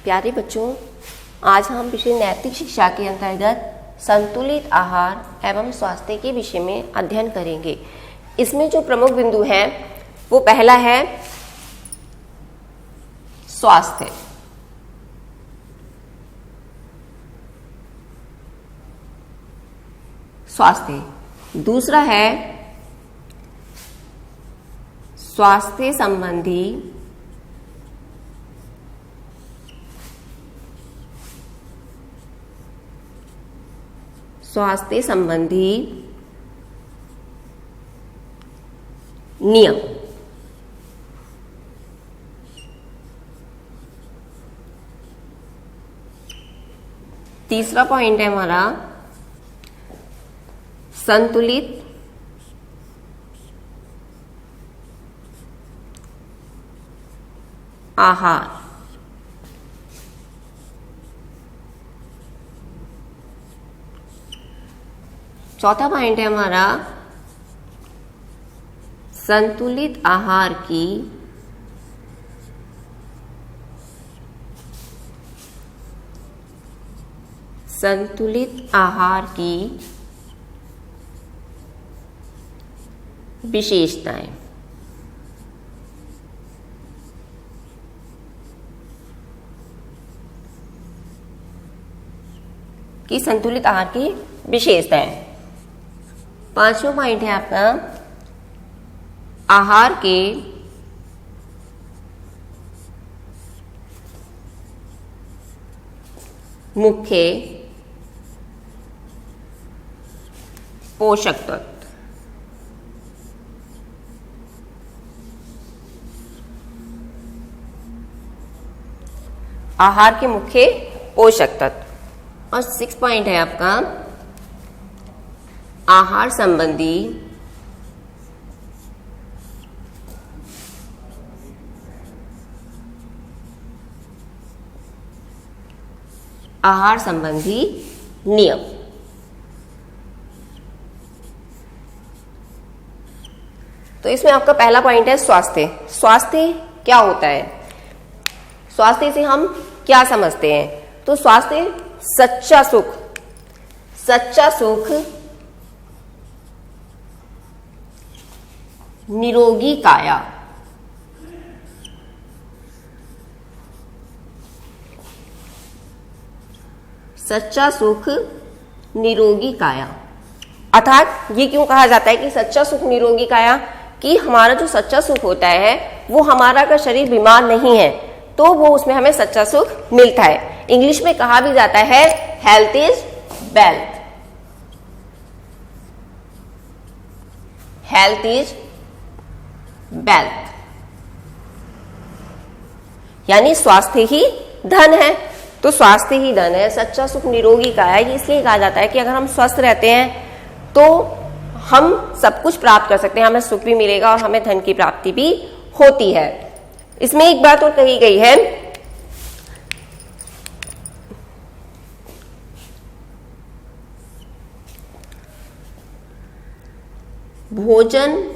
प्यारे बच्चों, आज हम विषय नैतिक शिक्षा के अंतर्गत संतुलित आहार एवं स्वास्थ्य के विषय में अध्ययन करेंगे। इसमें जो प्रमुख बिंदु हैं वो पहला है स्वास्थ्य। दूसरा है स्वास्थ्य संबंधी नियम। तीसरा पॉइंट है हमारा संतुलित आहार। चौथा पॉइंट है हमारा संतुलित आहार की विशेषताएं। संतुलित आहार की विशेषताएं। पांचवा पॉइंट है आपका आहार के मुख्य पोषक तत्व। आहार के मुख्य पोषक तत्व। और 6 पॉइंट है आपका आहार संबंधी नियम। तो इसमें आपका पहला पॉइंट है स्वास्थ्य। स्वास्थ्य क्या होता है? स्वास्थ्य से हम क्या समझते हैं? तो स्वास्थ्य सच्चा सुख, निरोगी काया। सच्चा सुख निरोगी काया। अर्थात ये क्यों कहा जाता है कि सच्चा सुख निरोगी काया? कि हमारा जो सच्चा सुख होता है वो हमारा अगर शरीर बीमार नहीं है तो वो उसमें हमें सच्चा सुख मिलता है। इंग्लिश में कहा भी जाता है health is wealth. Health is wealth, यानी स्वास्थ्य ही धन है। तो स्वास्थ्य ही धन है, सच्चा सुख निरोगी काया। ये इसलिए कहा जाता है कि अगर हम स्वस्थ रहते हैं तो हम सब कुछ प्राप्त कर सकते हैं, हमें सुख भी मिलेगा और हमें धन की प्राप्ति भी होती है। इसमें एक बात और कही गई है, भोजन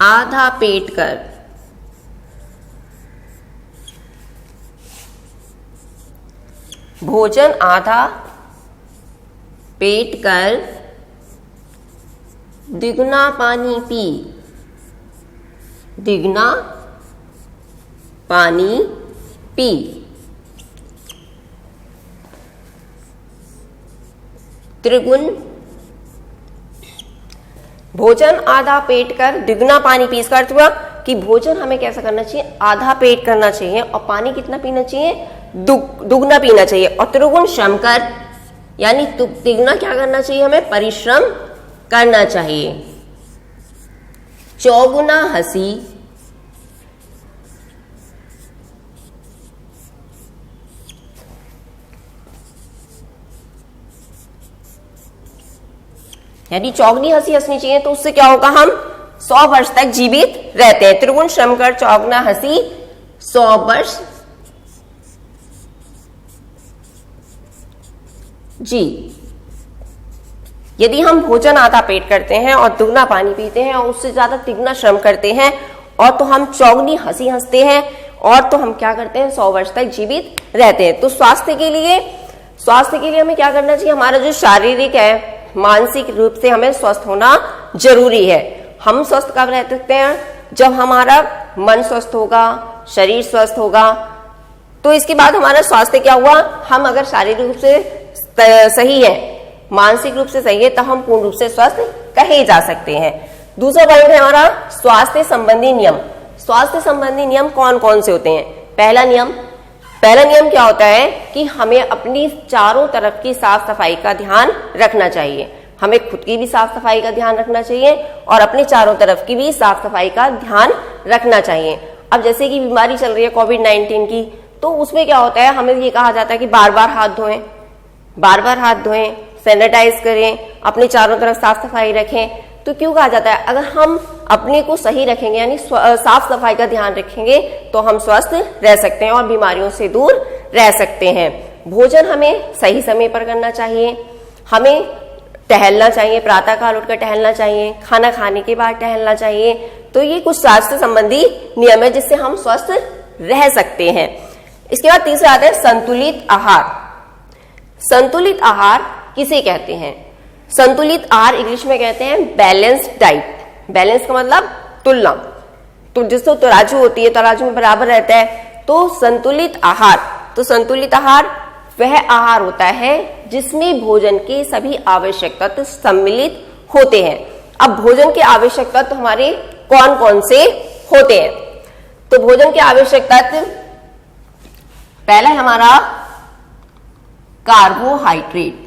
आधा पेट कर दिगुना पानी पी। त्रिगुण भोजन आधा पेट कर दुगना पानी पी। इसका अर्थ हुआ कि भोजन हमें कैसा करना चाहिए? आधा पेट करना चाहिए। और पानी कितना पीना चाहिए? दुगना पीना चाहिए। और त्रिगुण श्रम कर, यानी तिगुना क्या करना चाहिए? हमें परिश्रम करना चाहिए। चौगुना हंसी, यानी चौगनी हंसी हंसनी चाहिए। तो उससे क्या होगा? हम 100 वर्ष तक जीवित रहते हैं। त्रिगुण श्रम कर चौगुना हंसी 100 वर्ष जी। यदि हम भोजन आधा पेट करते हैं और दुगना पानी पीते हैं और उससे ज्यादा तिगुना श्रम करते हैं और तो हम चौगनी हंसी हंसते हैं, और तो हम क्या करते हैं 100 वर्ष तक जीवित रहते हैं। तो स्वास्थ्य के लिए हमें क्या करना चाहिए, हमारा जो शारीरिक है मानसिक रूप से हमें स्वस्थ होना जरूरी है। हम स्वस्थ कब रह सकते हैं, जब हमारा मन स्वस्थ होगा, शरीर स्वस्थ होगा। तो इसके बाद हमारा स्वास्थ्य क्या हुआ, हम अगर शारीरिक रूप से सही है, मानसिक रूप से सही है, तो हम पूर्ण रूप से स्वस्थ कहे जा सकते हैं। दूसरा पॉइंट है हमारा स्वास्थ्य संबंधी नियम। स्वास्थ्य संबंधी नियम कौन कौन से होते हैं? पहला नियम क्या होता है कि हमें अपनी चारों तरफ की साफ सफाई का ध्यान रखना चाहिए। हमें खुद की भी साफ सफाई का ध्यान रखना चाहिए और अपने चारों तरफ की भी साफ सफाई का ध्यान रखना चाहिए। अब जैसे कि बीमारी चल रही है कोविड-19 की, तो उसमें क्या होता है, हमें ये कहा जाता है कि बार बार हाथ धोएं, सैनिटाइज करें, अपने चारों तरफ साफ सफाई रखें। तो क्यों कहा जाता है, अगर हम अपने को सही रखेंगे यानी साफ सफाई का ध्यान रखेंगे तो हम स्वस्थ रह सकते हैं और बीमारियों से दूर रह सकते हैं। भोजन हमें सही समय पर करना चाहिए, हमें टहलना चाहिए, प्रातःकाल उठकर टहलना चाहिए, खाना खाने के बाद टहलना चाहिए। तो ये कुछ स्वास्थ्य संबंधी नियम है जिससे हम स्वस्थ रह सकते हैं। इसके बाद तीसरा आता है संतुलित आहार। संतुलित आहार किसे कहते हैं? संतुलित आहार इंग्लिश में कहते हैं बैलेंस्ड डाइट। बैलेंस का मतलब तुलना, तो जिसको तराजू होती है, तराजू में बराबर रहता है। तो संतुलित आहार वह आहार होता है जिसमें भोजन के सभी आवश्यक तत्व सम्मिलित होते हैं। अब भोजन के आवश्यक तत्व हमारे कौन कौन से होते हैं? तो भोजन के आवश्यक तत्व, पहला है हमारा कार्बोहाइड्रेट।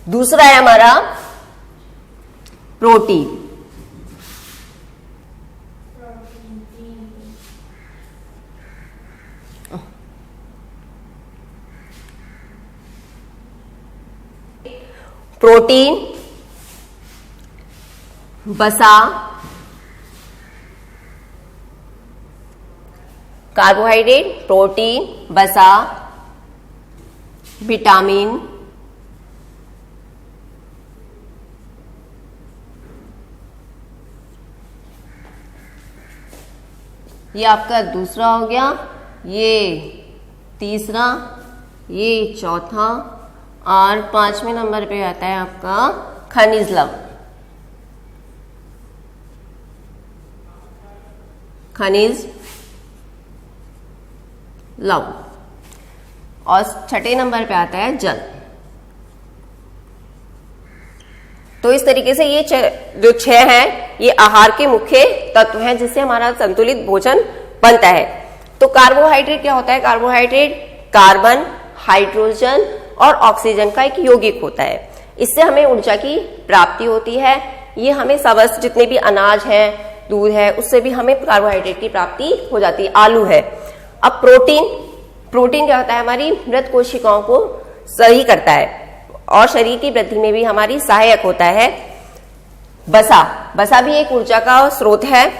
दूसरा है हमारा प्रोटीन। वसा, कार्बोहाइड्रेट, प्रोटीन, वसा, विटामिन, ये आपका दूसरा हो गया, ये तीसरा, ये चौथा, और 5वें नंबर पे आता है आपका खनिज लवण। और 6ठे नंबर पे आता है जल। तो इस तरीके से ये जो 6 हैं ये आहार के मुख्य तत्व हैं जिससे हमारा संतुलित भोजन बनता है। तो कार्बोहाइड्रेट क्या होता है? कार्बोहाइड्रेट कार्बन, हाइड्रोजन और ऑक्सीजन का एक यौगिक होता है। इससे हमें ऊर्जा की प्राप्ति होती है। ये हमें सबसे जितने भी अनाज है, दूध है, उससे भी हमें कार्बोहाइड्रेट की प्राप्ति हो जाती है। आलू है। अब प्रोटीन क्या होता है? हमारी मृत कोशिकाओं को सही करता है और शरीर की वृद्धि में भी हमारी सहायक होता है। वसा भी एक ऊर्जा का स्रोत है,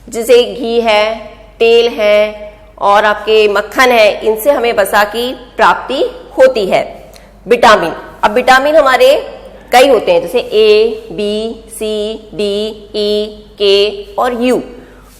जैसे घी है, तेल है और आपके मक्खन है, इनसे हमें वसा की प्राप्ति होती है। विटामिन, अब विटामिन हमारे कई होते हैं, जैसे A, B, C, D, E, K और U।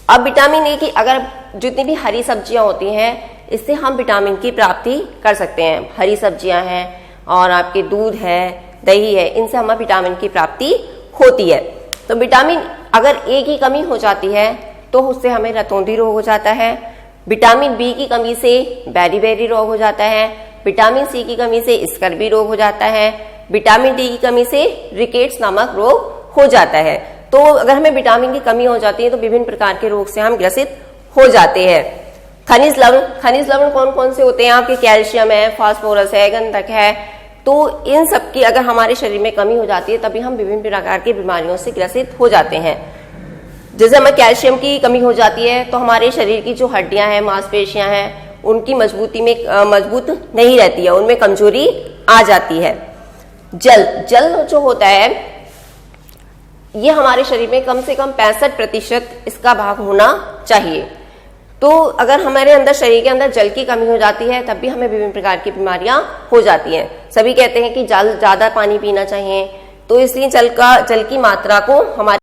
अब विटामिन ए की अगर जितनी भी हरी सब्जियां होती हैं, इससे हम विटामिन की प्राप्ति कर सकते हैं। हरी सब्जियां हैं और आपके दूध है, दही है, इनसे हमें विटामिन की प्राप्ति होती है। तो विटामिन अगर ए की कमी हो जाती है तो उससे हमें रतौंधी रोग हो जाता है। विटामिन बी की कमी से बेरी रोग हो जाता है। विटामिन सी की कमी से स्कर्वी रोग हो जाता है। विटामिन डी की कमी से रिकेट्स नामक रोग हो जाता है। तो अगर हमें विटामिन की कमी हो जाती है तो विभिन्न प्रकार के रोग से हम ग्रसित हो जाते हैं। खनिज लवण कौन कौन से होते हैं? आपके कैल्शियम है, फास्फोरस है, गंधक है। तो इन सब की अगर हमारे शरीर में कमी हो जाती है तभी हम विभिन्न प्रकार की बीमारियों से ग्रसित हो जाते हैं। जैसे हमें कैल्शियम की कमी हो जाती है तो हमारे शरीर की जो हड्डियां हैं, मांसपेशियां हैं, उनकी मजबूती में मजबूत नहीं रहती है, उनमें कमजोरी आ जाती है। जल जो होता है ये हमारे शरीर में कम से कम 65% इसका भाग होना चाहिए। तो अगर हमारे अंदर शरीर के अंदर जल की कमी हो जाती है तब भी हमें विभिन्न प्रकार की बीमारियां हो जाती हैं। सभी कहते हैं कि ज्यादा पानी पीना चाहिए, तो इसलिए जल की मात्रा को हमारे